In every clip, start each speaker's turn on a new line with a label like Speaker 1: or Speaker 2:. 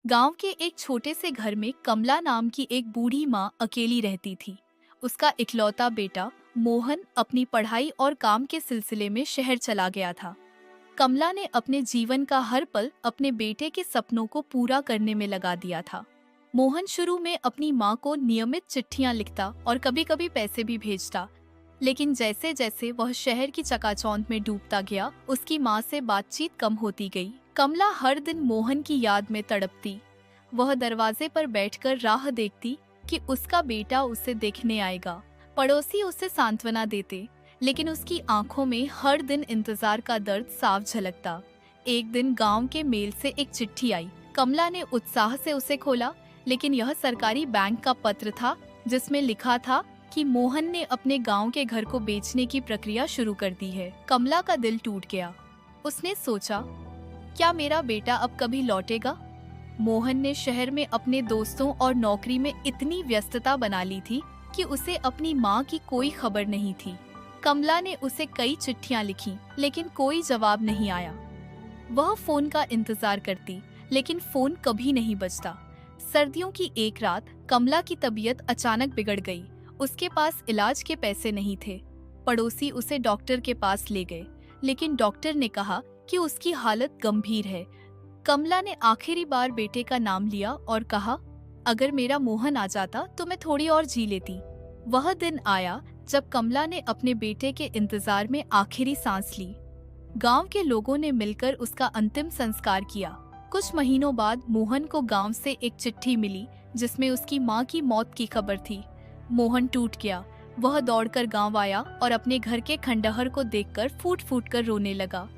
Speaker 1: गांव के एक छोटे से घर में कमला नाम की एक बूढ़ी माँ अकेली रहती थी। उसका इकलौता बेटा मोहन अपनी पढ़ाई और काम के सिलसिले में शहर चला गया था। कमला ने अपने जीवन का हर पल अपने बेटे के सपनों को पूरा करने में लगा दिया था। मोहन शुरू में अपनी माँ को नियमित चिट्ठियां लिखता और कभी कभी पैसे भी भेजता, लेकिन जैसे जैसे वह शहर की चकाचौंध में डूबता गया, उसकी माँ से बातचीत कम होती गई। कमला हर दिन मोहन की याद में तड़पती। वह दरवाजे पर बैठकर राह देखती कि उसका बेटा उसे देखने आएगा। पड़ोसी उसे सांत्वना देते, लेकिन उसकी आंखों में हर दिन इंतजार का दर्द साफ झलकता। एक दिन गांव के मेल से एक चिट्ठी आई। कमला ने उत्साह से उसे खोला, लेकिन यह सरकारी बैंक का पत्र था जिसमें लिखा था कि मोहन ने अपने गांव के घर को बेचने की प्रक्रिया शुरू कर दी है। कमला का दिल टूट गया। उसने सोचा, क्या मेरा बेटा अब कभी लौटेगा? मोहन ने शहर में अपने दोस्तों और नौकरी में इतनी व्यस्तता बना ली थी कि उसे अपनी माँ की कोई खबर नहीं थी। कमला ने उसे कई चिट्ठियां लिखी, लेकिन कोई जवाब नहीं आया। वह फोन का इंतजार करती, लेकिन फोन कभी नहीं बजता। सर्दियों की एक रात कमला की तबीयत अचानक बिगड़ गई। उसके पास इलाज के पैसे नहीं थे। पड़ोसी उसे डॉक्टर के पास ले गए, लेकिन डॉक्टर ने कहा कि उसकी हालत गंभीर है। कमला ने आखिरी बार बेटे का नाम लिया और कहा, अगर मेरा मोहन आ जाता तो मैं थोड़ी और जी लेती। वह दिन आया जब कमला ने अपने बेटे के इंतजार में आखिरी सांस ली। गांव के लोगों ने मिलकर उसका अंतिम संस्कार किया। कुछ महीनों बाद मोहन को गांव से एक चिट्ठी मिली जिसमें उसकी माँ की मौत की खबर थी। मोहन टूट गया। वह दौड़कर गांव आया और अपने घर के खंडहर को देखकर फूट फूट कर रोने लगा।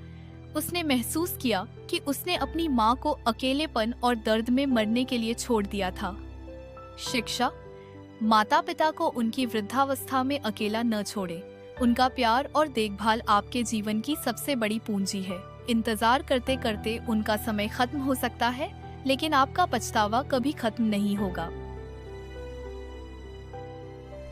Speaker 1: उसने महसूस किया कि उसने अपनी माँ को अकेलेपन और दर्द में मरने के लिए छोड़ दिया था। शिक्षा: माता पिता को उनकी वृद्धावस्था में अकेला न छोड़े। उनका प्यार और देखभाल आपके जीवन की सबसे बड़ी पूंजी है। इंतजार करते करते उनका समय खत्म हो सकता है, लेकिन आपका पछतावा कभी खत्म नहीं होगा।